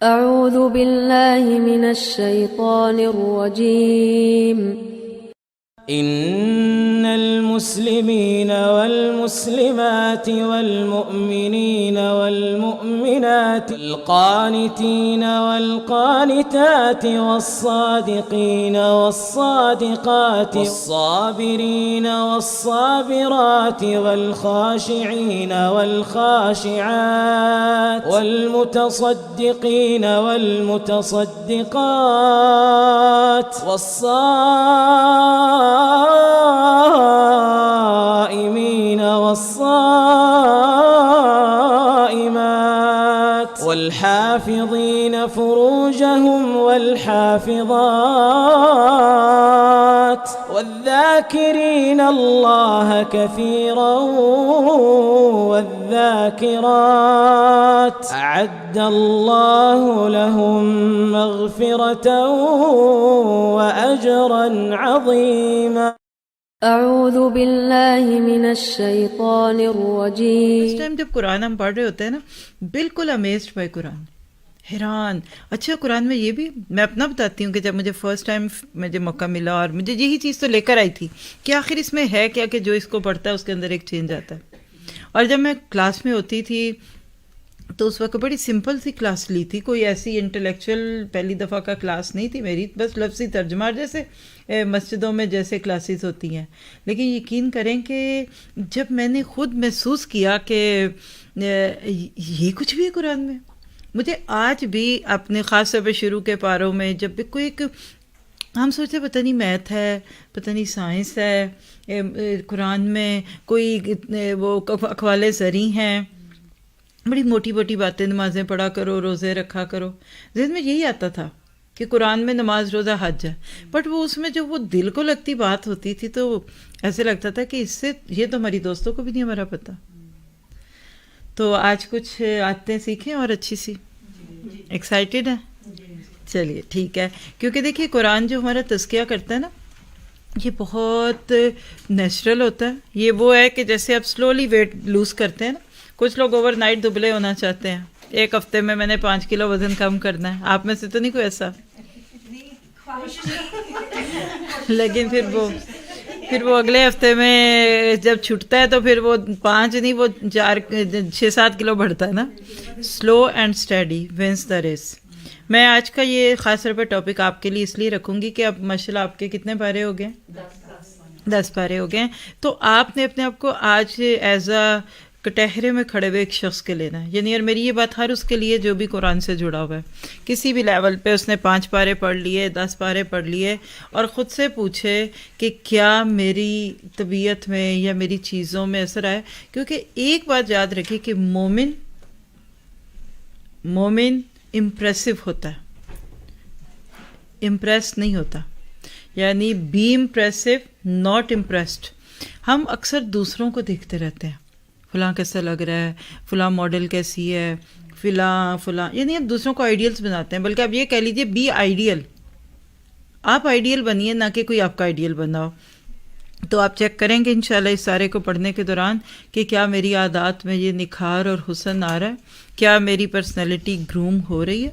أعوذ بالله من الشيطان الرجيم. إن المسلمين والمسلمات والمؤمنين والمؤمنات والقانتين والقانتات والصادقين والصادقات والصابرين والصابرات والخاشعين والخاشعات والمتصدقين والمتصدقات والصائمين والصائمات والحافظين فروجهم والحافظات والذاكرين الله كثيرا والذاكرات أعد الله لهم مغفرة وأجرا عظيما. أعوذ بالله من الشيطان الرجيم. اس ٹائم جب قرآن ہم پڑھ رہے ہوتے ہیں نا، بالکل امیزڈ بائی قرآن، حیران. اچھا قرآن میں یہ بھی میں اپنا بتاتی ہوں کہ جب مجھے فرسٹ ٹائم مجھے موقع ملا اور مجھے یہی چیز تو لے کر آئی تھی کہ آخر اس میں ہے کیا کہ جو اس کو پڑھتا ہے اس کے اندر ایک چینج آتا ہے. اور جب میں کلاس میں ہوتی تھی تو اس وقت بڑی سمپل سی کلاس لی تھی، کوئی ایسی انٹلیکچوئل پہلی دفعہ کا کلاس نہیں تھی میری، بس لفظی ترجمہ جیسے مسجدوں میں جیسے کلاسز ہوتی ہیں. لیکن یقین کریں کہ جب میں نے خود محسوس کیا کہ یہ کچھ بھی ہے قرآن میں، مجھے آج بھی اپنے خاص طور پہ شروع کے پاروں میں جب بھی کوئی ایک ہم سوچتے پتہ نہیں میتھ ہے، پتہ نہیں سائنس ہے، قرآن میں کوئی وہ اقوال زرعی ہیں، بڑی موٹی موٹی باتیں، نمازیں پڑھا کرو، روزے رکھا کرو، ذہن میں یہی آتا تھا کہ قرآن میں نماز روزہ حج ہے. بٹ وہ اس میں جو وہ دل کو لگتی بات ہوتی تھی تو ایسے لگتا تھا کہ اس سے یہ تو ہماری دوستوں کو بھی نہیں ہمارا پتہ. تو آج کچھ عادتیں سیکھیں اور اچھی سی. ایکسائٹیڈ ہیں؟ چلیے ٹھیک ہے. کیونکہ دیکھیے قرآن جو ہمارا تزکیہ کرتا ہے نا، یہ بہت نیچرل ہوتا ہے. یہ وہ ہے کہ جیسے آپ سلولی ویٹ لوز کرتے ہیں نا، کچھ لوگ اوور نائٹ دبلے ہونا چاہتے ہیں، ایک ہفتے میں نے 5 کلو وزن کم کرنا ہے. آپ میں سے تو نہیں کوئی ایسا؟ لیکن پھر وہ اگلے ہفتے میں جب چھٹتا ہے تو پھر وہ 5 نہیں، وہ 6-7 کلو بڑھتا ہے نا. Slow and steady wins the race. میں آج کا یہ خاص طور پہ ٹاپک آپ کے لیے اس لیے رکھوں گی کہ اب ماشاء اللہ آپ کے کتنے پارے ہو گئے؟ 10 پارے ہو گئے. تو آپ نے اپنے آپ کو آج ایز اے کٹہرے میں کھڑے ہوئے ایک شخص کے لینا ہے. یعنی اور میری یہ بات ہر اس کے لیے جو بھی قرآن سے جڑا ہوا ہے، کسی بھی لیول پہ اس نے 5 پارے پڑھ لیے، 10 پارے پڑھ لیے، اور خود سے پوچھے کہ کیا میری طبیعت میں یا میری چیزوں میں اثر آئے. کیونکہ ایک بات یاد رکھیے کہ مومن امپریسو ہوتا ہے، امپریس نہیں ہوتا. یعنی بی امپریسو ناٹ امپریسڈ. ہم اکثر دوسروں کو دیکھتے رہتے ہیں، فلاں کیسا لگ رہا ہے، فلاں ماڈل کیسی ہے، فلاں یعنی آپ دوسروں کو آئیڈیلز بناتے ہیں. بلکہ آپ یہ کہہ لیجیے بی آئیڈیل. آپ آئیڈیل بنیے، نہ کہ کوئی آپ کا آئیڈیل بناؤ. تو آپ چیک کریں گے انشاءاللہ اس سارے کو پڑھنے کے دوران کہ کیا میری عادات میں یہ نکھار اور حسن آ رہا ہے، کیا میری پرسنالٹی گروم ہو رہی ہے.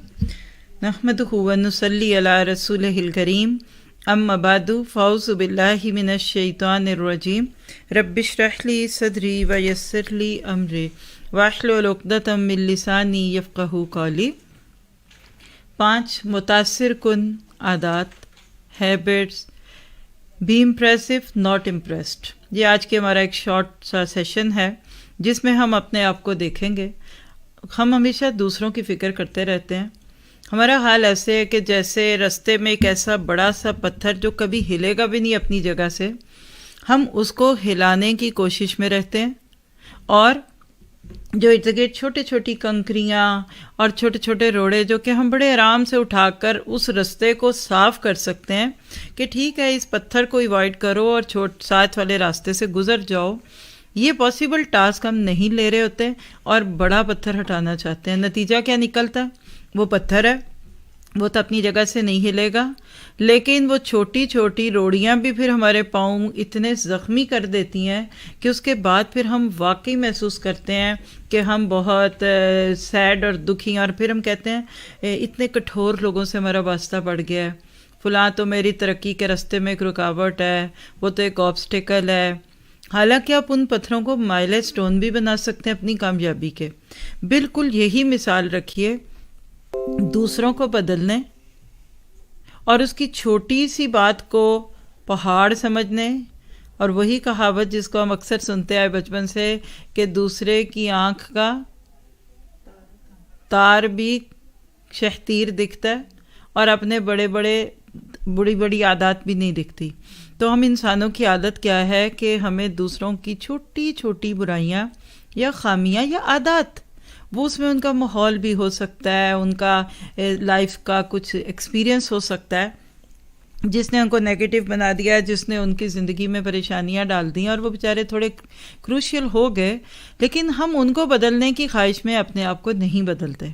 نحمدہ و نصلی علی رسولہ الکریم. اما بعد فاعوذ باللہ من الشیطان الرجیم. رب اشرح لی صدری ویسر لی امری واحلل عقدۃ من لسانی یفقہوا قولی. 5 متاثر کن عادات، habits. Be impressive not impressed. یہ آج کے ہمارا ایک شارٹ سا سیشن ہے جس میں ہم اپنے آپ کو دیکھیں گے. ہم ہمیشہ دوسروں کی فکر کرتے رہتے ہیں. ہمارا حال ایسے ہے کہ جیسے رستے میں ایک ایسا بڑا سا پتھر جو کبھی ہلے گا بھی نہیں اپنی جگہ سے، ہم اس کو ہلانے کی کوشش میں رہتے ہیں. اور جو ارد گرد چھوٹی چھوٹی کنکریاں اور چھوٹے چھوٹے روڑے جو کہ ہم بڑے آرام سے اٹھا کر اس رستے کو صاف کر سکتے ہیں کہ ٹھیک ہے اس پتھر کو ایوائڈ کرو اور ساتھ والے راستے سے گزر جاؤ، یہ پاسبل ٹاسک ہم نہیں لے رہے ہوتے اور بڑا پتھر ہٹانا چاہتے ہیں. نتیجہ کیا نکلتا ہے؟ وہ پتھر ہے وہ تو اپنی جگہ سے نہیں ہلے گا، لیکن وہ چھوٹی چھوٹی روڑیاں بھی پھر ہمارے پاؤں اتنے زخمی کر دیتی ہیں کہ اس کے بعد پھر ہم واقعی محسوس کرتے ہیں کہ ہم بہت سیڈ اور دکھی ہیں، اور پھر ہم کہتے ہیں اتنے کٹھور لوگوں سے ہمارا واسطہ پڑ گیا ہے، فلاں تو میری ترقی کے راستے میں ایک رکاوٹ ہے، وہ تو ایک آبسٹیکل ہے۔ حالانکہ آپ ان پتھروں کو مائل سٹون بھی بنا سکتے ہیں اپنی کامیابی کے۔ بالکل یہی مثال رکھیے دوسروں کو بدلنے اور اس کی چھوٹی سی بات کو پہاڑ سمجھنے، اور وہی کہاوت جس کو ہم اکثر سنتے آئے بچپن سے کہ دوسرے کی آنکھ کا تار بھی شہتیر دکھتا ہے اور اپنے بڑی بڑی عادات بھی نہیں دکھتی۔ تو ہم انسانوں کی عادت کیا ہے کہ ہمیں دوسروں کی چھوٹی چھوٹی برائیاں یا خامیاں یا عادات، وہ اس میں ان کا ماحول بھی ہو سکتا ہے، ان کا لائف کا کچھ ایکسپیرینس ہو سکتا ہے جس نے ان کو نیگیٹو بنا دیا، جس نے ان کی زندگی میں پریشانیاں ڈال دیں اور وہ بیچارے تھوڑے کروشیل ہو گئے، لیکن ہم ان کو بدلنے کی خواہش میں اپنے آپ کو نہیں بدلتے۔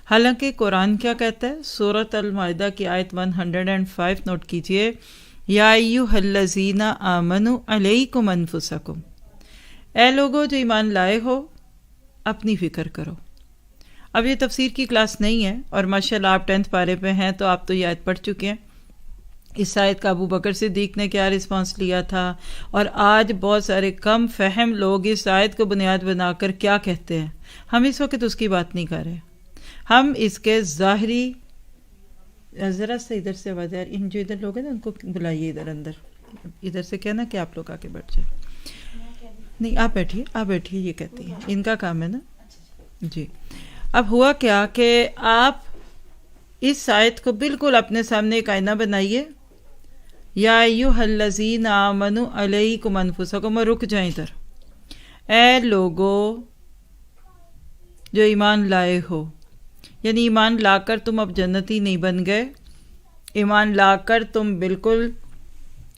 حالانکہ قرآن کیا کہتا ہے؟ سورۃ المائدہ کی آیت 105 نوٹ کیجئے، یا ایھا الذین آمنوا علیکم انفسکم، اے لوگو جو ایمان لائے ہو اپنی فکر کرو۔ اب یہ تفسیر کی کلاس نہیں ہے، اور ماشاءاللہ آپ 10th پارے پہ ہیں تو آپ تو یہ آیت پڑھ چکے ہیں۔ اس آیت کا ابو بکر صدیق نے کیا رسپانس لیا تھا، اور آج بہت سارے کم فہم لوگ اس آیت کو بنیاد بنا کر کیا کہتے ہیں۔ ہم اس وقت اس کی بات نہیں کر رہے، ہم اس کے ظاہری، ذرا سے ادھر سے آواز ہے، ان جو ادھر لوگ ہیں نا ان کو بلائیے ادھر اندر، ادھر سے کہنا کہ آپ لوگ آ کے بیٹھ جائیں۔ نہیں آپ بیٹھیے یہ کہتی ہیں، ان کا کام ہے نا جی۔ اب ہوا کیا کہ آپ اس آیت کو بالکل اپنے سامنے ایک آئینہ بنائیے، یا ایھا الذین آمنوا علیکم انفسکم، اور رک جائیں ادھر، اے لوگو جو ایمان لائے ہو، یعنی ایمان لا کر تم اب جنتی نہیں بن گئے، ایمان لا کر تم بالکل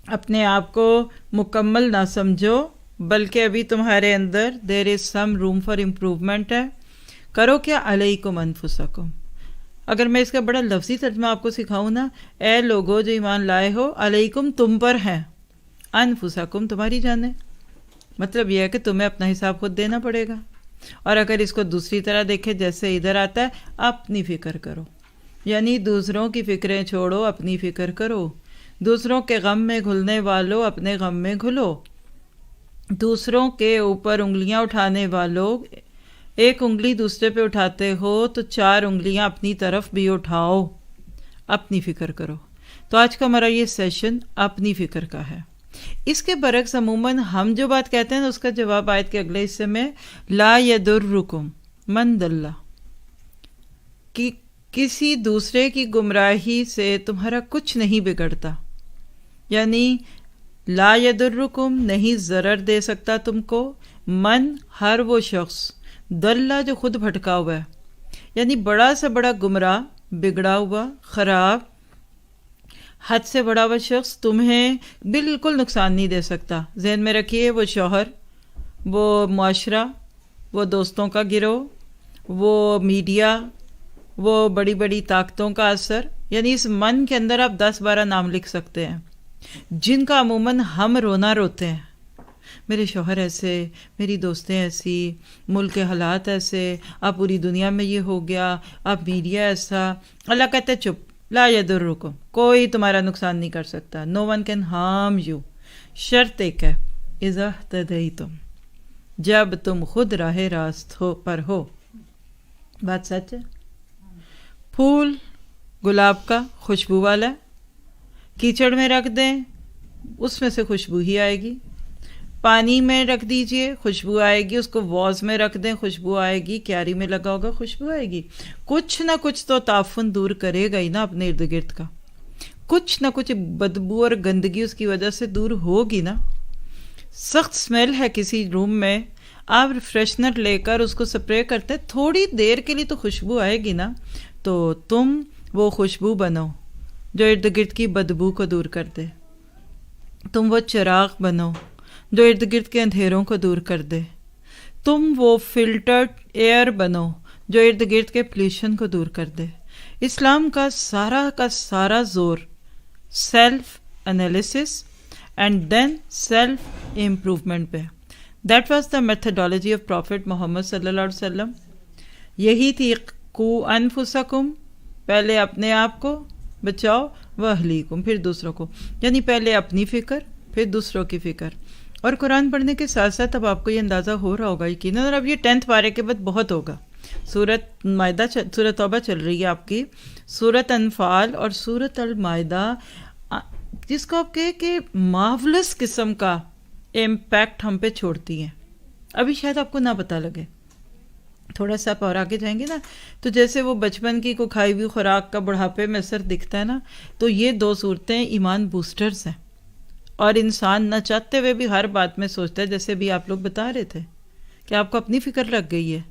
اپنے آپ کو مکمل نہ سمجھو، بلکہ ابھی تمہارے اندر دیر از سم روم فار امپروومنٹ ہے۔ کرو کیا؟ علیکم انفسکم۔ اگر میں اس کا بڑا لفظی ترجمہ آپ کو سکھاؤں نا، اے لوگو جو ایمان لائے ہو، علیکم تم پر ہیں، انفسکم تمہاری جانیں، مطلب یہ ہے کہ تمہیں اپنا حساب خود دینا پڑے گا۔ اور اگر اس کو دوسری طرح دیکھیں جیسے ادھر آتا ہے، اپنی فکر کرو، یعنی دوسروں کی فکریں چھوڑو، اپنی فکر کرو، دوسروں کے غم میں گھلنے والوں اپنے غم میں گھلو، دوسروں کے اوپر انگلیاں اٹھانے والوں ایک انگلی دوسرے پہ اٹھاتے ہو تو 4 انگلیاں اپنی طرف بھی اٹھاؤ، اپنی فکر کرو۔ تو آج کا ہمارا یہ سیشن اپنی فکر کا ہے۔ اس کے برعکس عموماً ہم جو بات کہتے ہیں اس کا جواب آیت کے اگلے حصے میں لا یضرکم من ضل، کہ کسی دوسرے کی گمراہی سے تمہارا کچھ نہیں بگڑتا، یعنی لا یضرکم نہیں ضرر دے سکتا تم کو، من ہر وہ شخص، ضل جو خود بھٹکا ہوا ہے، یعنی بڑا سے بڑا گمراہ، بگڑا ہوا، خراب، حد سے بڑا ہوا شخص تمہیں بالکل نقصان نہیں دے سکتا۔ ذہن میں رکھیے، وہ شوہر، وہ معاشرہ، وہ دوستوں کا گروہ، وہ میڈیا، وہ بڑی بڑی طاقتوں کا اثر، یعنی اس من کے اندر آپ 10-12 نام لکھ سکتے ہیں جن کا عموماً ہم رونا روتے ہیں۔ میرے شوہر ایسے، میری دوستیں ایسی، ملک کے حالات ایسے، اب پوری دنیا میں یہ ہو گیا، اب میڈیا ایسا۔ اللہ کہتے ہیں چپ، لا یضرکم، کوئی تمہارا نقصان نہیں کر سکتا، نو ون کین ہارم یو، شرط ایک ہے، اذا اہتدیتم، جب تم خود راہ راست پر ہو۔ بات سچ ہے؟ پھول گلاب کا خوشبو والا ہے، کیچڑ میں رکھ دیں اس میں سے خوشبو ہی آئے گی، پانی میں رکھ دیجئے خوشبو آئے گی، اس کو واز میں رکھ دیں خوشبو آئے گی، کیاری میں لگا ہوگا خوشبو آئے گی۔ کچھ نہ کچھ تو تعفن دور کرے گا ہی نا اپنے ارد گرد کا، کچھ نہ کچھ بدبو اور گندگی اس کی وجہ سے دور ہوگی نا۔ سخت سمیل ہے کسی روم میں، آپ فریشنر لے کر اس کو سپرے کرتے ہیں، تھوڑی دیر کے لیے تو خوشبو آئے گی نا۔ تو تم وہ خوشبو بنو جو ارد گرد کی بدبو کو دور کر دے، تم وہ چراغ بنو جو ارد گرد کے اندھیروں کو دور کر دے، تم وہ فلٹرڈ ایئر بنو جو ارد گرد کے پلیوشن کو دور کر دے۔ اسلام کا سارا زور self analysis and then self improvement پہ. That was the methodology of prophet Muhammad صلی اللہ علیہ وسلم. یہی تھی قو انفسکم، پہلے اپنے آپ کو بچاؤ، واہلیکم، پھر دوسروں کو، یعنی پہلے اپنی فکر پھر دوسروں کی فکر. اور قرآن پڑھنے کے ساتھ ساتھ اب آپ کو یہ اندازہ ہو رہا ہوگا یقیناً، اور اب یہ 10th پارے کے بعد بہت ہوگا. سورۃ مائدہ سورۃ توبہ چل رہی ہے آپ کی، سورۃ انفال اور سورۃ المائدہ، جس کو آپ کہے کہ مارولس قسم کا امپیکٹ ہم پہ چھوڑتی ہیں. ابھی شاید آپ کو نہ پتہ لگے، تھوڑا سا اور آگے جائیں گے نا تو جیسے وہ بچپن کی کو کھائی ہوئی خوراک کا بڑھاپے میں اثر دکھتا ہے نا، تو یہ 2 صورتیں ایمان بوسٹرز ہیں. اور انسان نہ چاہتے ہوئے بھی ہر بات میں سوچتا ہے، جیسے بھی آپ لوگ بتا رہے تھے کہ آپ کو اپنی فکر لگ گئی ہے.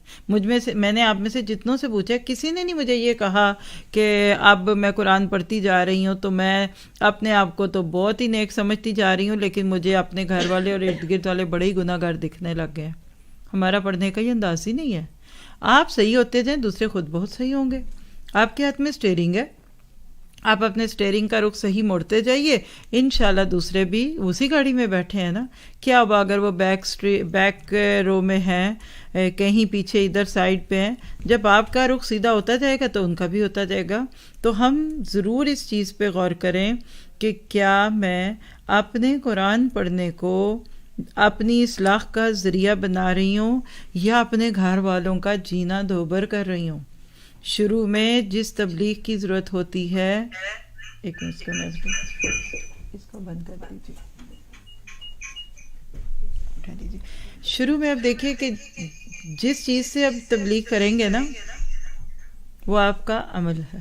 میں نے آپ میں سے جتنوں سے پوچھا، کسی نے نہیں مجھے یہ کہا کہ اب میں قرآن پڑھتی جا رہی ہوں تو میں اپنے آپ کو تو بہت ہی نیک سمجھتی جا رہی ہوں، لیکن مجھے اپنے گھر والے اور ارد گرد والے بڑے ہی گناہ گار دکھنے لگ گئے ہیں. ہمارا پڑھنے کا یہ انداز ہی نہیں ہے. آپ صحیح ہوتے جائیں، دوسرے خود بہت صحیح ہوں گے. آپ کے ہاتھ میں اسٹیئرنگ ہے، آپ اپنے اسٹیئرنگ کا رخ صحیح موڑتے جائیے، انشاءاللہ دوسرے بھی اسی گاڑی میں بیٹھے ہیں نا. کیا اب اگر وہ بیک رو میں ہیں، کہیں پیچھے ادھر سائڈ پہ ہیں، جب آپ کا رخ سیدھا ہوتا جائے گا تو ان کا بھی ہوتا جائے گا. تو ہم ضرور اس چیز پہ غور کریں کہ کیا میں اپنے قرآن پڑھنے کو اپنی اصلاح کا ذریعہ بنا رہی ہوں یا اپنے گھر والوں کا جینا دوبر کر رہی ہوں. شروع میں جس تبلیغ کی ضرورت ہوتی ہے، ایک منٹ اس کو بند کر دیجیے. شروع میں اب دیکھیے کہ جس چیز سے اب تبلیغ کریں گے نا وہ آپ کا عمل ہے.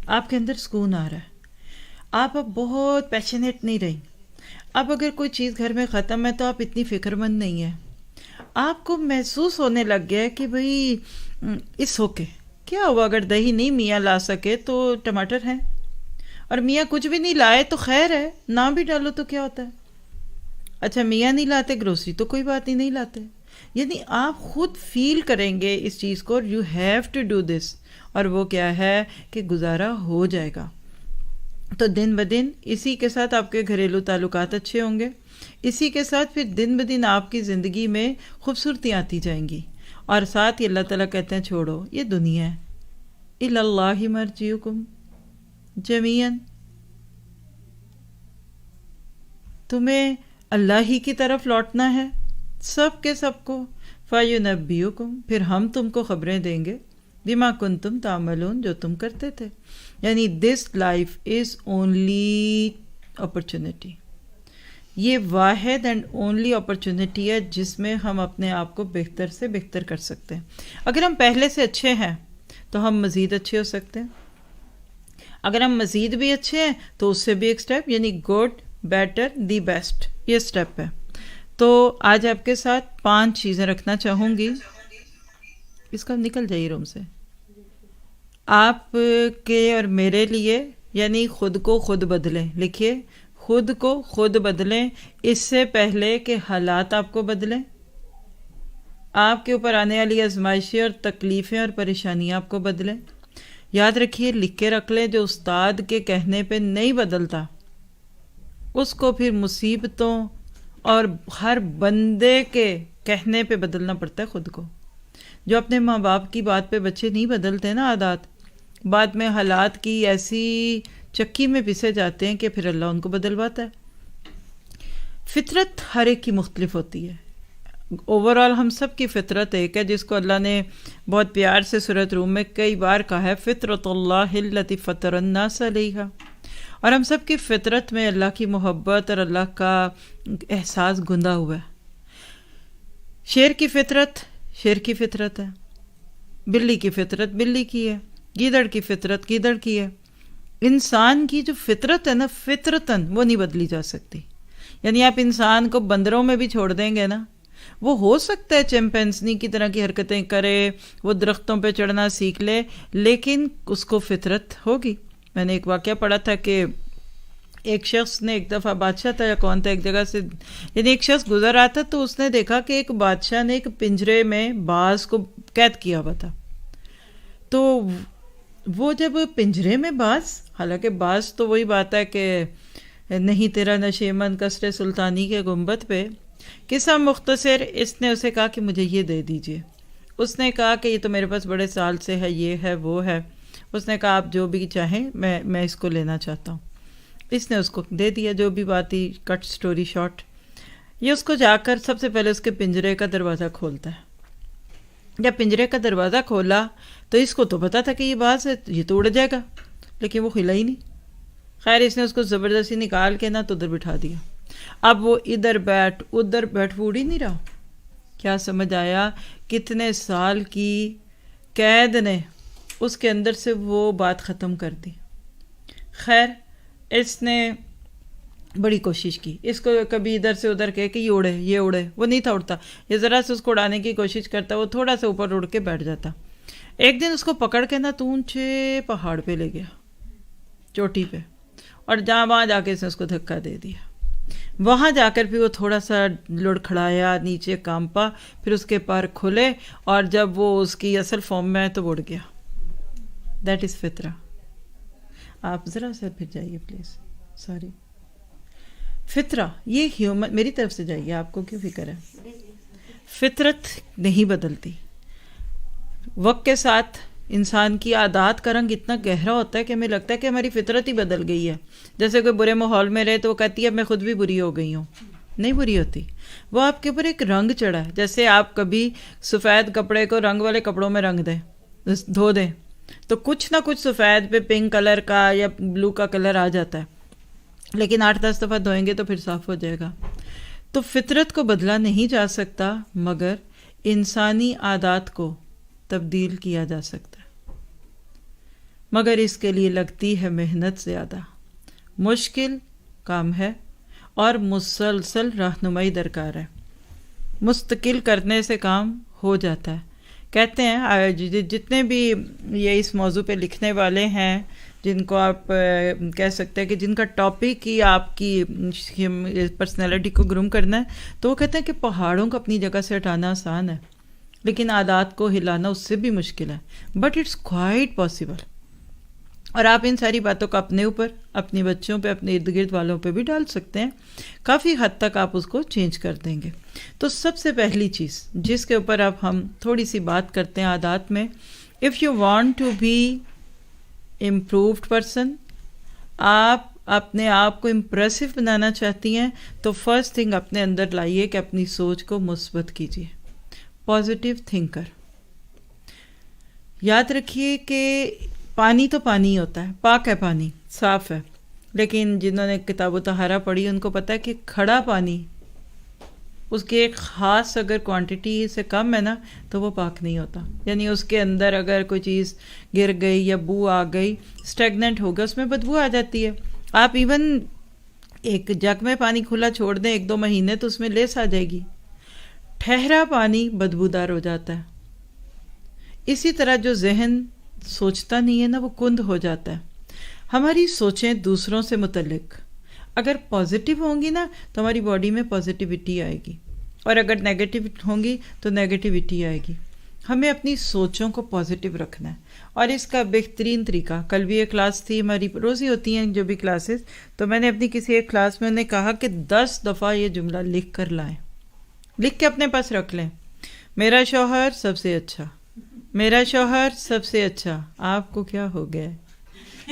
آپ کے اندر سکون آ رہا ہے، آپ اب بہت پیشنیٹ نہیں رہی. اب اگر کوئی چیز گھر میں ختم ہے تو آپ اتنی فکر مند نہیں ہیں. آپ کو محسوس ہونے لگ گیا کہ بھئی اس اوکے، کیا ہوا اگر دہی نہیں میاں لا سکے تو ٹماٹر ہیں، اور میاں کچھ بھی نہیں لائے تو خیر ہے، نہ بھی ڈالو تو کیا ہوتا ہے. اچھا میاں نہیں لاتے گروسری تو کوئی بات نہیں لاتے. یعنی آپ خود فیل کریں گے اس چیز کو، you have to do this, اور وہ کیا ہے کہ گزارا ہو جائے گا. تو دن بدن اسی کے ساتھ آپ کے گھریلو تعلقات اچھے ہوں گے، اسی کے ساتھ پھر دن بدن آپ کی زندگی میں خوبصورتی آتی جائیں گی. اور ساتھ ہی اللہ تعالیٰ کہتے ہیں چھوڑو یہ دنیا ہے، اِلَى اللَّهِ مَرْجِعُكُمْ جَمِيعًا، تمہیں اللہ ہی کی طرف لوٹنا ہے سب کے سب کو. فَيُنَبِّئُكُمْ، پھر ہم تم کو خبریں دیں گے، بِمَا كُنْتُمْ تَعْمَلُونَ، جو تم کرتے تھے. یعنی this life is only opportunity, یہ واحد اینڈ اونلی اپرچونٹی ہے جس میں ہم اپنے آپ کو بہتر سے بہتر کر سکتے ہیں. اگر ہم پہلے سے اچھے ہیں تو ہم مزید اچھے ہو سکتے ہیں. اگر ہم مزید بھی اچھے ہیں تو اس سے بھی ایک سٹیپ، یعنی گڈ بیٹر دی بیسٹ، یہ سٹیپ ہے. تو آج آپ کے ساتھ 5 چیزیں رکھنا چاہوں گی. اس کا نکل جائیے روم سے. آپ کے اور میرے لیے، یعنی خود کو خود بدلیں. لکھیے، خود کو خود بدلیں اس سے پہلے کہ حالات آپ کو بدلیں. آپ کے اوپر آنے والی آزمائشیں اور تکلیفیں اور پریشانیاں آپ کو بدلیں. یاد رکھیے، لکھ کے رکھ لیں، جو استاد کے کہنے پہ نہیں بدلتا اس کو پھر مصیبتوں اور ہر بندے کے کہنے پہ بدلنا پڑتا ہے خود کو. جو اپنے ماں باپ کی بات پہ بچے نہیں بدلتے نا عادات، بعد میں حالات کی ایسی چکی میں پسے جاتے ہیں کہ پھر اللہ ان کو بدلواتا ہے. فطرت ہر ایک کی مختلف ہوتی ہے. اوورآل ہم سب کی فطرت ایک ہے، جس کو اللہ نے بہت پیار سے سورۃ روم میں کئی بار کہا ہے، فطرت اللہ التی فطر الناس علیہا. اور ہم سب کی فطرت میں اللہ کی محبت اور اللہ کا احساس گندا ہوا ہے. شیر کی فطرت شیر کی فطرت ہے، بلی کی فطرت بلی کی ہے، گیدڑ کی فطرت گیدڑ کی ہے. انسان کی جو فطرت ہے نا، فطرتاً وہ نہیں بدلی جا سکتی. یعنی آپ انسان کو بندروں میں بھی چھوڑ دیں گے نا، وہ ہو سکتا ہے چمپینزنی کی طرح کی حرکتیں کرے، وہ درختوں پہ چڑھنا سیکھ لے، لیکن اس کو فطرت ہوگی. میں نے ایک واقعہ پڑھا تھا کہ ایک شخص نے ایک دفعہ، بادشاہ تھا یا کون تھا، ایک جگہ سے یعنی ایک شخص گزر رہا تھا تو اس نے دیکھا کہ ایک بادشاہ نے ایک پنجرے میں باز کو قید کیا ہوا تھا. تو وہ جب پنجرے میں باز، حالانکہ باز تو وہی بات ہے کہ نہیں تیرا نشیمن قصر سلطانی کے گنبد پہ، قصہ مختصر، اس نے اسے کہا کہ مجھے یہ دے دیجئے. اس نے کہا کہ یہ تو میرے پاس بڑے سال سے ہے، یہ ہے وہ ہے. اس نے کہا آپ جو بھی چاہیں میں اس کو لینا چاہتا ہوں. اس نے اس کو دے دیا، جو بھی بات تھی، کٹ سٹوری شارٹ. یہ اس کو جا کر سب سے پہلے اس کے پنجرے کا دروازہ کھولتا ہے. جب پنجرے کا دروازہ کھولا تو اس کو تو پتا تھا کہ یہ باز ہے، یہ تو اڑ جائے گا، لیکن وہ ہلا ہی نہیں. خیر اس نے اس کو زبردستی نکال کے نا تو ادھر بٹھا دیا. اب وہ ادھر بیٹھ ادھر بیٹھ، وہ اڑ ہی نہیں رہا. کیا سمجھ آیا؟ کتنے سال کی قید نے اس کے اندر سے وہ بات ختم کر دی. خیر اس نے بڑی کوشش کی، اس کو کبھی ادھر سے ادھر کہے کہ یہ اڑے یہ اڑے، وہ نہیں تھا اڑتا. یہ ذرا سے اس کو اڑانے کی کوشش کرتا، وہ تھوڑا سا اوپر اڑ کے بیٹھ جاتا. ایک دن اس کو پکڑ کے نا تو اونچے پہاڑ پہ لے گیا، چوٹی پہ، اور جہاں وہاں جا کے اس نے اس کو دھکا دے دیا. وہاں جا کر بھی وہ تھوڑا سا لڑکھڑایا، نیچے کانپا، پھر اس کے پر کھلے، اور جب وہ اس کی اصل فارم میں ہے تو اڑ گیا. That is fitrah. آپ ذرا سا پھر جائیے پلیز، سوری. فطرہ یہ ہیومن، میری طرف سے جائیے، آپ کو کیوں فکر ہے؟ فطرت نہیں بدلتی. وقت کے ساتھ انسان کی عادات کا رنگ اتنا گہرا ہوتا ہے کہ ہمیں لگتا ہے کہ ہماری فطرت ہی بدل گئی ہے. جیسے کوئی برے ماحول میں رہے تو وہ کہتی ہے میں خود بھی بری ہو گئی ہوں. نہیں بری ہوتی، وہ آپ کے اوپر ایک رنگ چڑھا ہے. جیسے آپ کبھی سفید کپڑے کو رنگ والے کپڑوں میں رنگ دیں، دھو دیں، تو کچھ نہ کچھ سفید پہ پنک کلر کا یا بلو کا کلر آ جاتا ہے، لیکن 8-10 دفعہ دھوئیں گے تو پھر صاف ہو جائے گا. تو فطرت کو بدلا نہیں جا سکتا، مگر انسانی عادات کو تبدیل کیا جا سکتا ہے. مگر اس کے لیے لگتی ہے محنت زیادہ، مشکل کام ہے، اور مسلسل رہنمائی درکار ہے. مستقل کرنے سے کام ہو جاتا ہے. کہتے ہیں جتنے بھی یہ اس موضوع پہ لکھنے والے ہیں، جن کو آپ کہہ سکتے ہیں کہ جن کا ٹاپک ہی آپ کی پرسنالٹی کو گروم کرنا ہے، تو وہ کہتے ہیں کہ پہاڑوں کو اپنی جگہ سے ہٹانا آسان ہے، لیکن عادات کو ہلانا اس سے بھی مشکل ہے. But it's quite possible. اور آپ ان ساری باتوں کو اپنے اوپر، اپنے بچوں پہ، اپنے ارد گرد والوں پہ بھی ڈال سکتے ہیں. کافی حد تک آپ اس کو چینج کر دیں گے. تو سب سے پہلی چیز جس کے اوپر اب ہم تھوڑی سی بات کرتے ہیں عادات میں، if you want to be improved person, آپ اپنے آپ کو امپریسو بنانا چاہتی ہیں، تو فرسٹ تھنگ اپنے اندر لائیے کہ اپنی سوچ کو مثبت کیجیے. Positive thinker. یاد رکھیے کہ پانی تو پانی ہوتا ہے، پاک ہے پانی، صاف ہے، لیکن جنہوں نے کتاب و طہارہ پڑھی ان کو پتہ ہے کہ کھڑا پانی اس کی ایک خاص اگر کوانٹٹی سے کم ہے نا تو وہ پاک نہیں ہوتا. یعنی اس کے اندر اگر کوئی چیز گر گئی یا بو آ گئی، اسٹیگننٹ ہو گیا، اس میں بدبو آ جاتی ہے. آپ ایون ایک جگ میں پانی کھلا چھوڑ دیں 1-2 مہینے تو اس میں لیس آ جائے گی. ٹھہرا پانی بدبودار ہو جاتا ہے. اسی طرح جو ذہن سوچتا نہیں ہے نا وہ کند ہو جاتا ہے. ہماری سوچیں دوسروں سے متعلق اگر پازیٹیو ہوں گی نا تو ہماری باڈی میں پازیٹیوٹی آئے گی، اور اگر نیگیٹو ہوں گی تو نیگیٹیوٹی آئے گی. ہمیں اپنی سوچوں کو پازیٹیو رکھنا ہے، اور اس کا بہترین طریقہ، کل بھی ایک کلاس تھی ہماری، روز ہی ہوتی ہیں جو بھی کلاسز، تو میں نے اپنی کسی ایک کلاس میں انہیں کہا کہ 10 دفعہ یہ جملہ لکھ کر لائیں، لکھ کے اپنے پاس رکھ لیں. میرا شوہر سب سے اچھا، میرا شوہر سب سے اچھا. آپ کو کیا ہو گیا ہے؟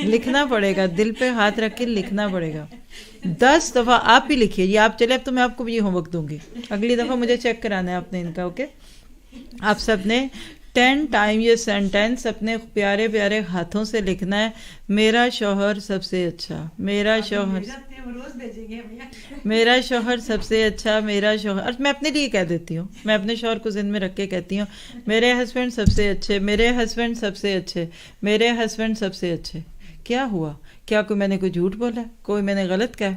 لکھنا پڑے گا، دل پہ ہاتھ رکھ کے لکھنا پڑے گا. 10 دفعہ آپ ہی لکھیے. یہ آپ چلے، اب تو میں آپ کو بھی یہ ہوم ورک دوں گی، اگلی دفعہ مجھے چیک کرانا ہے آپ نے ان کا. اوکے، آپ سب نے 10 ٹائم یہ سینٹینس اپنے پیارے پیارے ہاتھوں سے لکھنا ہے. میرا شوہر سب سے اچھا، میرا شوہر، میرا شوہر سب سے اچھا، میرا شوہر. اور میں اپنے لیے کہہ دیتی ہوں، میں اپنے شوہر کو ذہن میں رکھ کے کہتی ہوں میرے ہسبینڈ سب سے اچھے، میرے ہسبینڈ سب سے اچھے، میرے ہسبینڈ سب سے اچھے. کیا ہوا؟ کیا کوئی میں نے کوئی جھوٹ بولا، کوئی میں نے غلط کہا؟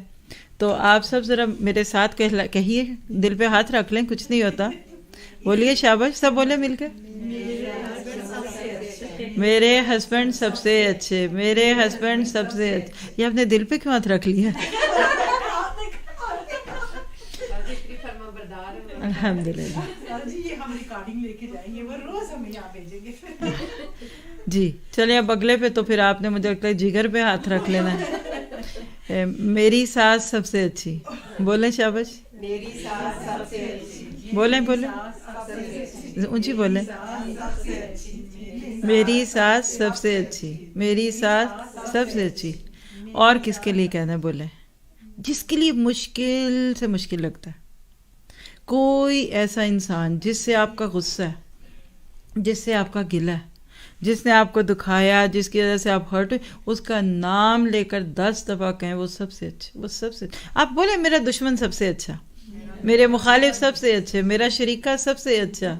تو آپ سب ذرا میرے ساتھ کہیے، دل پہ ہاتھ رکھ لیں، کچھ نہیں ہوتا. بولیے شاباش، سب بولے مل کے، میرے ہسبینڈ سب سے اچھے، میرے ہسبینڈ سب سے اچھے. یہ اپنے دل پہ کیوں ہاتھ رکھ لیا؟ الحمدللہ. جی چلیں اب اگلے پہ، تو پھر آپ نے مجھے لگتا ہے جگر پہ ہاتھ رکھ لینا ہے. میری ساس سب سے اچھی. بولیں شاباش. بولیں بولیں اونچی بولیں. میری ساس سب سے اچھی، میری ساس سب سے اچھی. اور کس کے لیے کہنا ہے؟ بولیں. جس کے لیے مشکل سے مشکل لگتا ہے، کوئی ایسا انسان جس سے آپ کا غصہ ہے، جس سے آپ کا گلہ ہے، جس نے آپ کو دکھایا، جس کی وجہ سے آپ ہرٹ ہوئے، اس کا نام لے کر 10 دفعہ کہیں وہ سب سے اچھا، وہ سب سے اچھا. آپ بولیں میرا دشمن سب سے اچھا، میرے مخالف سب سے اچھے، میرا شریکہ سب سے اچھا،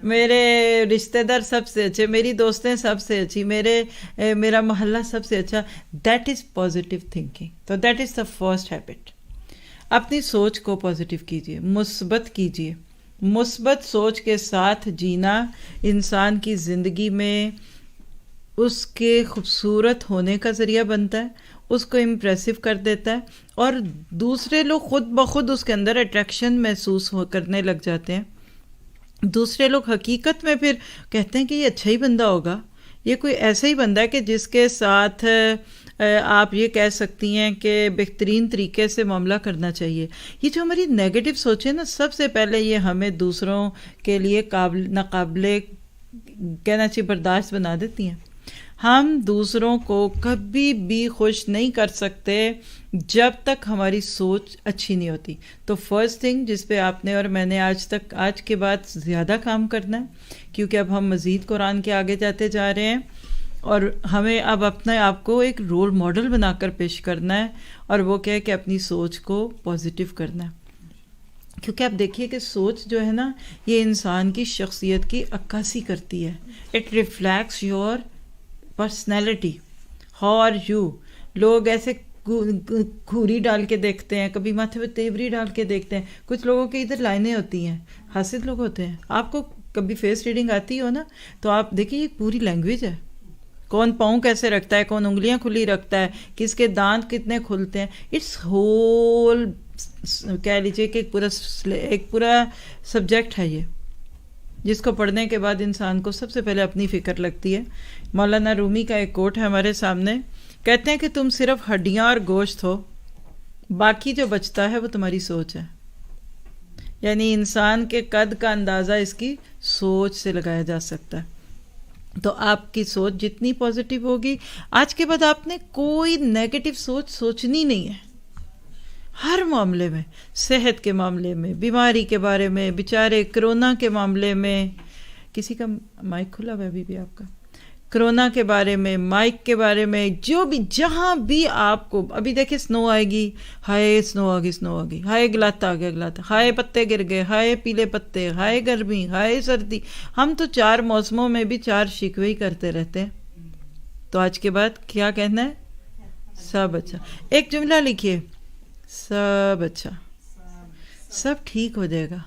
میرے رشتہ دار سب سے اچھے، میری دوستیں سب سے اچھی، میرا محلہ سب سے اچھا. That is positive thinking. تو that is the first habit. اپنی سوچ کو پازیٹیو کیجیے، مثبت کیجیے. مثبت سوچ کے ساتھ جینا انسان کی زندگی میں اس کے خوبصورت ہونے کا ذریعہ بنتا ہے، اس کو امپریسو کر دیتا ہے، اور دوسرے لوگ خود بخود اس کے اندر اٹریکشن محسوس کرنے لگ جاتے ہیں. دوسرے لوگ حقیقت میں پھر کہتے ہیں کہ یہ اچھا ہی بندہ ہوگا، یہ کوئی ایسا ہی بندہ ہے کہ جس کے ساتھ آپ یہ کہہ سکتی ہیں کہ بہترین طریقے سے معاملہ کرنا چاہیے. یہ جو ہماری نیگیٹو سوچیں نا، سب سے پہلے یہ ہمیں دوسروں کے لیے ناقابل کہنا چاہیے برداشت بنا دیتی ہیں. ہم دوسروں کو کبھی بھی خوش نہیں کر سکتے جب تک ہماری سوچ اچھی نہیں ہوتی. تو فرسٹ تھنگ جس پہ آپ نے اور میں نے آج کے بعد زیادہ کام کرنا ہے، کیونکہ اب ہم مزید قرآن کے آگے جاتے جا رہے ہیں، اور ہمیں اب اپنے آپ کو ایک رول ماڈل بنا کر پیش کرنا ہے، اور وہ کیا ہے کہ اپنی سوچ کو پازیٹیو کرنا ہے. کیونکہ آپ دیکھیے کہ سوچ جو ہے نا، یہ انسان کی شخصیت کی عکاسی کرتی ہے. It reflects your personality. How are you. لوگ ایسے کھوری ڈال کے دیکھتے ہیں، کبھی ماتھے پہ تیوری ڈال کے دیکھتے ہیں. کچھ لوگوں کے ادھر لائنیں ہوتی ہیں، حاسد لوگ ہوتے ہیں. آپ کو کبھی فیس ریڈنگ آتی ہو نا، تو آپ دیکھیے یہ پوری لینگویج ہے. کون پاؤں کیسے رکھتا ہے، کون انگلیاں کھلی رکھتا ہے، کس کے دانت کتنے کھلتے ہیں. اٹس ہول کہہ لیجیے کہ ایک پورا سبجیکٹ ہے یہ، جس کو پڑھنے کے بعد انسان کو سب سے پہلے اپنی فکر لگتی ہے. مولانا رومی کا ایک کوٹ ہے ہمارے سامنے، کہتے ہیں کہ تم صرف ہڈیاں اور گوشت ہو، باقی جو بچتا ہے وہ تمہاری سوچ ہے. یعنی انسان کے قد کا اندازہ اس کی سوچ سے لگایا جا سکتا ہے. تو آپ کی سوچ جتنی پازیٹیو ہوگی، آج کے بعد آپ نے کوئی نیگیٹو سوچنی نہیں ہے. ہر معاملے میں، صحت کے معاملے میں، بیماری کے بارے میں، بیچارے کرونا کے معاملے میں، کسی کا مائک کھلا ہوا ہے ابھی بھی آپ کا، کرونا کے بارے میں، مائک کے بارے میں، جو بھی جہاں بھی آپ کو ابھی دیکھیں سنو آئے گی، ہائے سنو آ گئی، ہائے گلاتا آ گیا گلاتا، ہائے پتے گر گئے، ہائے پیلے پتے، ہائے گرمی، ہائے سردی. ہم تو 4 موسموں میں بھی 4 شکوے ہی کرتے رہتے ہیں. تو آج کے بعد کیا کہنا ہے؟ سب اچھا. ایک جملہ لکھیے، سب اچھا، سب ٹھیک ہو جائے گا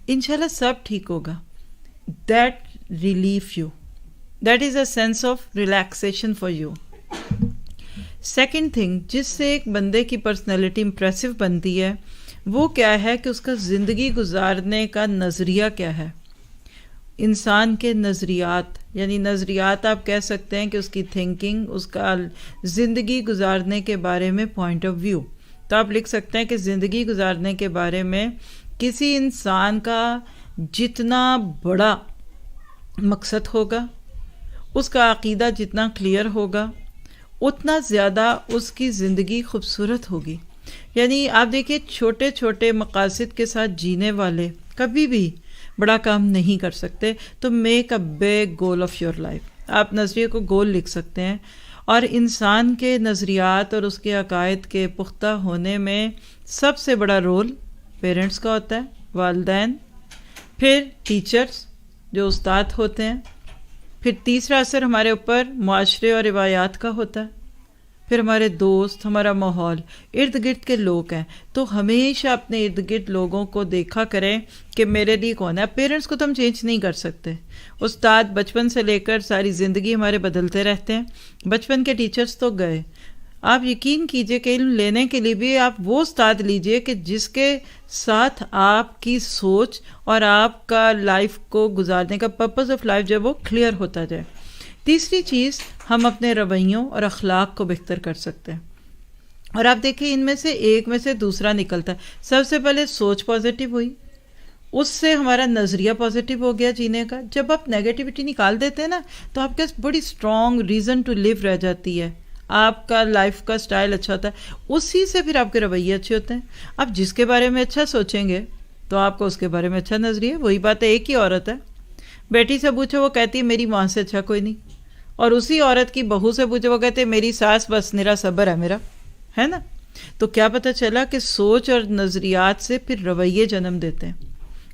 انشاءاللہ، سب ٹھیک ہوگا. That relief you. That is a sense of relaxation for you. Second thing جس سے ایک بندے کی پرسنالٹی امپریسو بنتی ہے، وہ کیا ہے کہ اس کا زندگی گزارنے کا نظریہ کیا ہے. انسان کے نظریات، یعنی نظریات آپ کہہ سکتے ہیں کہ اس کی تھنکنگ، اس کا زندگی گزارنے کے بارے میں پوائنٹ آف ویو. تو آپ لکھ سکتے ہیں کہ زندگی گزارنے کے بارے میں کسی انسان کا جتنا بڑا مقصد ہوگا، اس کا عقیدہ جتنا کلیئر ہوگا، اتنا زیادہ اس کی زندگی خوبصورت ہوگی. یعنی آپ دیکھیے چھوٹے چھوٹے مقاصد کے ساتھ جینے والے کبھی بھی بڑا کام نہیں کر سکتے. تو make a big goal of your life. آپ نظریے کو گول لکھ سکتے ہیں. اور انسان کے نظریات اور اس کے عقائد کے پختہ ہونے میں سب سے بڑا رول پیرنٹس کا ہوتا ہے، والدین، پھر ٹیچرز جو استاد ہوتے ہیں، پھر تیسرا اثر ہمارے اوپر معاشرے اور روایات کا ہوتا ہے، پھر ہمارے دوست، ہمارا ماحول، ارد گرد کے لوگ ہیں. تو ہمیشہ اپنے ارد گرد لوگوں کو دیکھا کریں کہ میرے لیے کون ہے. پیرنٹس کو تو ہم چینج نہیں کر سکتے، استاد بچپن سے لے کر ساری زندگی ہمارے بدلتے رہتے ہیں. بچپن کے ٹیچرز تو گئے. آپ یقین کیجئے کہ علم لینے کے لیے بھی آپ وہ استاد لیجئے کہ جس کے ساتھ آپ کی سوچ اور آپ کا لائف کو گزارنے کا پرپز آف لائف جو ہے وہ کلیئر ہوتا جائے. تیسری چیز، ہم اپنے رویوں اور اخلاق کو بہتر کر سکتے ہیں. اور آپ دیکھیں ان میں سے ایک میں سے دوسرا نکلتا ہے. سب سے پہلے سوچ پازیٹیو ہوئی، اس سے ہمارا نظریہ پازیٹیو ہو گیا جینے کا. جب آپ نیگیٹیوٹی نکال دیتے ہیں نا تو آپ کے پاس بڑی اسٹرانگ ریزن ٹو لیو رہ جاتی ہے، آپ کا لائف کا سٹائل اچھا ہوتا ہے، اسی سے پھر آپ کے رویے اچھے ہوتے ہیں. آپ جس کے بارے میں اچھا سوچیں گے تو آپ کو اس کے بارے میں اچھا نظریہ. وہی بات ہے، ایک ہی عورت ہے، بیٹی سے پوچھو وہ کہتی ہے میری ماں سے اچھا کوئی نہیں، اور اسی عورت کی بہو سے پوچھو وہ کہتے میری ساس بس میرا صبر ہے میرا، ہے نا. تو کیا پتہ چلا کہ سوچ اور نظریات سے پھر رویے جنم دیتے ہیں.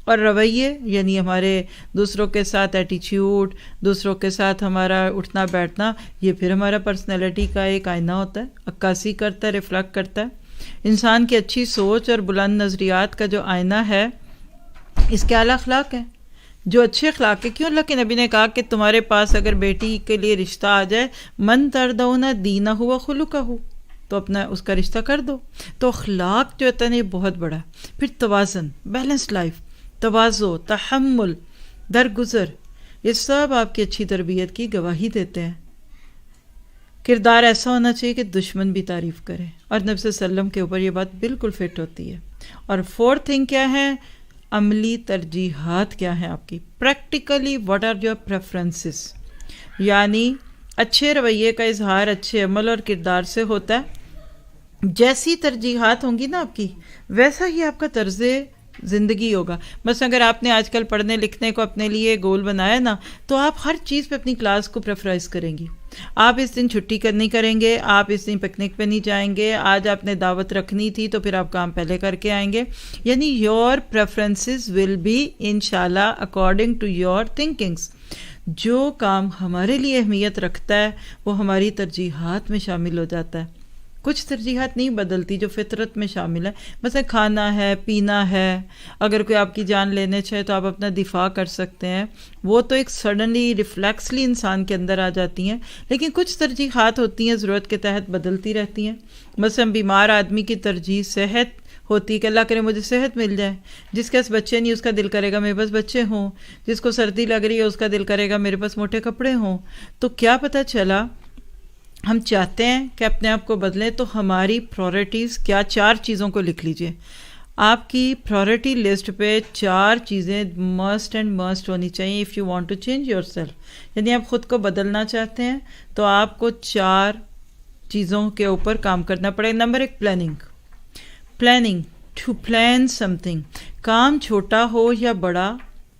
اور رویے یعنی ہمارے دوسروں کے ساتھ ایٹیچیوڈ، دوسروں کے ساتھ ہمارا اٹھنا بیٹھنا، یہ پھر ہمارا پرسنالٹی کا ایک آئینہ ہوتا ہے، عکاسی کرتا ہے، ریفلیکٹ کرتا ہے. انسان کی اچھی سوچ اور بلند نظریات کا جو آئینہ ہے، اس کے اعلیٰ اخلاق ہیں. جو اچھے اخلاق ہے، کیوں اللہ کے نبی نے کہا کہ تمہارے پاس اگر بیٹی کے لیے رشتہ آ جائے، من تردون دینہ و خلقہ، تو اپنا اس کا رشتہ کر دو. تو اخلاق جو ہوتا ہے نا یہ بہت بڑا ہے. پھر توازن، بیلنس لائف، تواضع، تحمل، درگزر، یہ سب آپ کی اچھی تربیت کی گواہی دیتے ہیں. کردار ایسا ہونا چاہیے کہ دشمن بھی تعریف کرے، اور نبی صلی اللہ علیہ وسلم کے اوپر یہ بات بالکل فٹ ہوتی ہے. اور فورتھ تھنگ کیا ہے؟ عملی ترجیحات کیا ہیں آپ کی، practically what are your preferences. یعنی اچھے رویے کا اظہار اچھے عمل اور کردار سے ہوتا ہے. جیسی ترجیحات ہوں گی نا آپ کی، ویسا ہی آپ کا طرز زندگی ہوگا. بس اگر آپ نے آج کل پڑھنے لکھنے کو اپنے لیے گول بنایا نا، تو آپ ہر چیز پہ اپنی کلاس کو پریفرائز کریں گی. آپ اس دن چھٹی نہیں کریں گے، آپ اس دن پکنک پہ نہیں جائیں گے، آج آپ نے دعوت رکھنی تھی تو پھر آپ کام پہلے کر کے آئیں گے. یعنی یور پریفرنسز ول بی انشاءاللہ اکارڈنگ ٹو یور تھنکنگس. جو کام ہمارے لیے اہمیت رکھتا ہے وہ ہماری ترجیحات میں شامل ہو جاتا ہے. کچھ ترجیحات نہیں بدلتی جو فطرت میں شامل ہے. مثلا کھانا ہے، پینا ہے، اگر کوئی آپ کی جان لینے چاہے تو آپ اپنا دفاع کر سکتے ہیں، وہ تو ایک سڈنلی ریفلیکسلی انسان کے اندر آ جاتی ہیں. لیکن کچھ ترجیحات ہوتی ہیں ضرورت کے تحت بدلتی رہتی ہیں. مثلا بیمار آدمی کی ترجیح صحت ہوتی ہے کہ اللہ کرے مجھے صحت مل جائے. جس کے پاس بچے نہیں اس کا دل کرے گا میرے پاس بچے ہوں. جس کو سردی لگ رہی ہے اس کا دل کرے گا میرے پاس موٹے کپڑے ہوں. تو کیا پتہ چلا ہم چاہتے ہیں کہ اپنے آپ کو بدلیں تو ہماری پرائورٹیز کیا. 4 چیزوں کو لکھ لیجئے. آپ کی پرائورٹی لسٹ پہ 4 چیزیں مسٹ اینڈ مسٹ ہونی چاہیے if you want to change your yourself آپ خود کو بدلنا چاہتے ہیں تو آپ کو 4 چیزوں کے اوپر کام کرنا پڑے. Number 1 planning, to plan something. کام چھوٹا ہو یا بڑا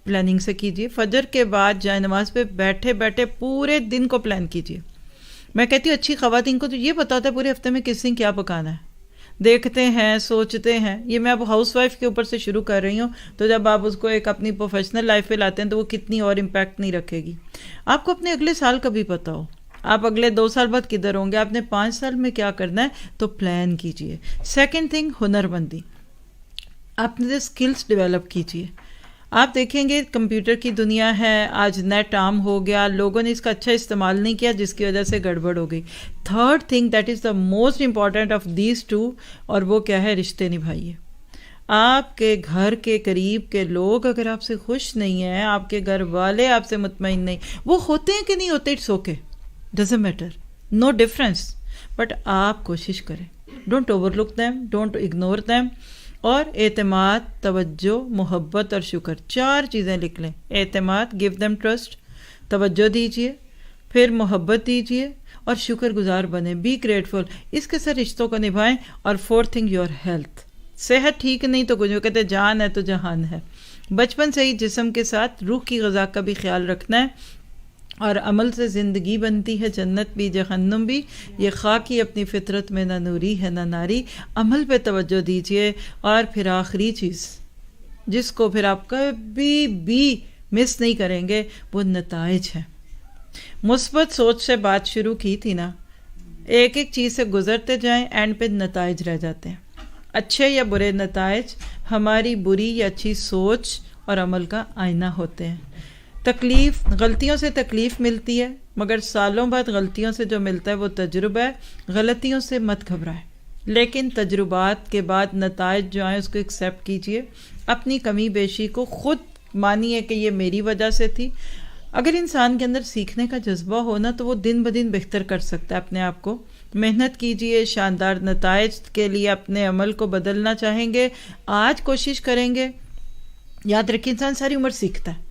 پلاننگ سے کیجیے. فجر کے بعد جائے نماز پہ بیٹھے بیٹھے پورے دن کو پلان کیجیے. میں کہتی ہوں اچھی خواتین کو تو یہ پتہ ہوتا ہے پورے ہفتے میں کس دن کیا پکانا ہے. دیکھتے ہیں، سوچتے ہیں. یہ میں اب ہاؤس وائف کے اوپر سے شروع کر رہی ہوں، تو جب آپ اس کو ایک اپنی پروفیشنل لائف پہ لاتے ہیں تو وہ کتنی اور امپیکٹ نہیں رکھے گی. آپ کو اپنے اگلے سال کا بھی پتہ ہو، آپ اگلے 2 سال بعد کدھر ہوں گے، آپ نے 5 سال میں کیا کرنا ہے، تو پلان کیجئے. سیکنڈ تھنگ ہنر مندی. آپ نے اسکلس ڈیولپ کیجئے. آپ دیکھیں گے کمپیوٹر کی دنیا ہے، آج نیٹ عام ہو گیا، لوگوں نے اس کا اچھا استعمال نہیں کیا جس کی وجہ سے گڑبڑ ہو گئی. Third thing that is the most important of these 2، اور وہ کیا ہے، رشتے نبھائیے. آپ کے گھر کے قریب کے لوگ اگر آپ سے خوش نہیں ہیں، آپ کے گھر والے آپ سے مطمئن نہیں، وہ ہوتے ہیں کہ نہیں ہوتے، it's okay, doesn't matter, no difference. But آپ کوشش کریں، don't overlook them, don't ignore them. اور اعتماد، توجہ، محبت اور شکر، 4 چیزیں لکھ لیں. اعتماد، گیو دیم ٹرسٹ، توجہ دیجیے، پھر محبت دیجیے، اور شکر گزار بنیں، بی گریٹفل. اس کے ساتھ رشتوں کو نبھائیں. اور 4th تھنگ یور ہیلتھ. صحت ٹھیک نہیں تو کچھ کہتے جان ہے تو جہان ہے. بچپن سے ہی جسم کے ساتھ روح کی غذا کا بھی خیال رکھنا ہے. اور عمل سے زندگی بنتی ہے، جنت بھی جہنم بھی. یہ خاکی اپنی فطرت میں نہ نوری ہے نہ ناری. عمل پہ توجہ دیجیے. اور پھر آخری چیز جس کو پھر آپ کبھی بھی مس نہیں کریں گے، وہ نتائج ہے. مثبت سوچ سے بات شروع کی تھی نا، ایک ایک چیز سے گزرتے جائیں، اینڈ پہ نتائج رہ جاتے ہیں. اچھے یا برے نتائج ہماری بری یا اچھی سوچ اور عمل کا آئینہ ہوتے ہیں. تکلیف، غلطیوں سے تکلیف ملتی ہے، مگر سالوں بعد غلطیوں سے جو ملتا ہے وہ تجربہ ہے. غلطیوں سے مت گھبرائیں، لیکن تجربات کے بعد نتائج جو آئیں اس کو ایکسیپٹ کیجئے. اپنی کمی بیشی کو خود مانیے کہ یہ میری وجہ سے تھی. اگر انسان کے اندر سیکھنے کا جذبہ ہونا تو وہ دن بدن بہتر کر سکتا ہے اپنے آپ کو. محنت کیجئے, شاندار نتائج کے لیے اپنے عمل کو بدلنا چاہیں گے, آج کوشش کریں گے. یاد رکھیں انسان ساری عمر سیکھتا ہے,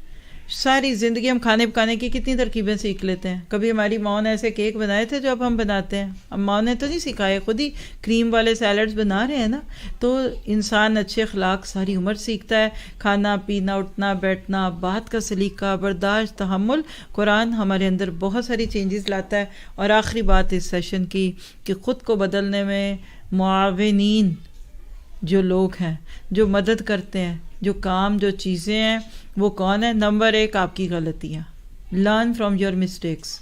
ساری زندگی ہم کھانے پکانے کی کتنی ترکیبیں سیکھ لیتے ہیں. کبھی ہماری ماں نے ایسے کیک بنائے تھے جو اب ہم بناتے ہیں, اب ماں نے تو نہیں سکھائے, خود ہی کریم والے سیلڈز بنا رہے ہیں نا. تو انسان اچھے اخلاق ساری عمر سیکھتا ہے, کھانا پینا, اٹھنا بیٹھنا, بات کا سلیقہ, برداشت, تحمل. قرآن ہمارے اندر بہت ساری چینجز لاتا ہے. اور آخری بات اس سیشن کی کہ خود کو بدلنے میں معاونین جو لوگ ہیں, جو مدد کرتے ہیں, جو کام, جو چیزیں ہیں, وہ کون ہے؟ نمبر 1 آپ کی غلطیاں. Learn from your mistakes.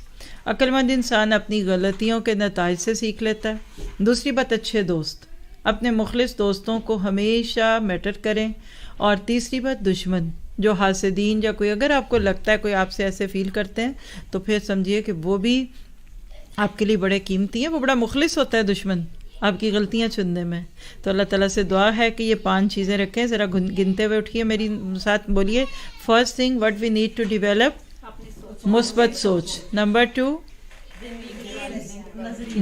عقل مند انسان اپنی غلطیوں کے نتائج سے سیکھ لیتا ہے. دوسری بات, اچھے دوست, اپنے مخلص دوستوں کو ہمیشہ میٹر کریں. اور تیسری بات, دشمن جو حاسدین یا کوئی, اگر آپ کو لگتا ہے کوئی آپ سے ایسے فیل کرتے ہیں تو پھر سمجھیے کہ وہ بھی آپ کے لیے بڑے قیمتی ہیں, وہ بڑا مخلص ہوتا ہے دشمن آپ کی غلطیاں چننے میں. تو اللہ تعالیٰ سے دعا ہے کہ یہ 5 چیزیں رکھیں. ذرا گنتے ہوئے اٹھیے, میری ساتھ بولیے. First thing, what we need to develop, مثبت سوچ. نمبر 2,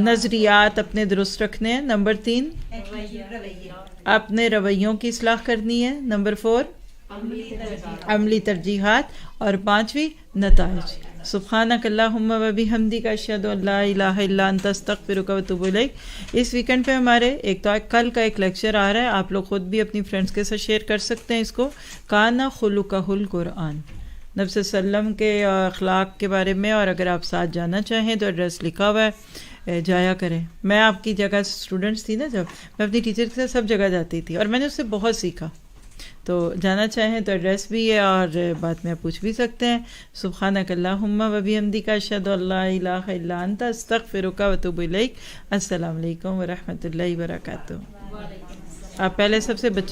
نظریات اپنے درست رکھنے ہیں. نمبر 3, اپنے رویوں کی اصلاح کرنی ہے. نمبر 4, عملی ترجیحات. اور 5ویں, نتائج. سبحانک اللہم و بحمدک اشہد ان لا الہ الا انت استغفرک و اتوب الیک. اس ویکنڈ پہ ہمارے ایک تو کل کا ایک لیکچر آ رہا ہے, آپ لوگ خود بھی اپنی فرینڈس کے ساتھ شیئر کر سکتے ہیں اس کو. کانا خلقہ القرآن, نبی صلی اللہ علیہ وسلم کے اخلاق کے بارے میں. اور اگر آپ ساتھ جانا چاہیں تو ایڈریس لکھا ہوا ہے, جایا کریں. میں آپ کی جگہ اسٹوڈنٹس تھی نا, جب میں اپنی ٹیچر کے ساتھ سب جگہ جاتی تھی اور میں نے اس سے بہت سیکھا. تو جانا چاہیں تو ایڈریس بھی ہے اور بعد میں پوچھ بھی سکتے ہیں. سبحانک اللہم و بحمدک اشہد ان لا الہ الا انت استغفرک و اتوب الیک. السلام علیکم ورحمۃ اللہ وبرکاتہ. آپ پہلے سب سے بچے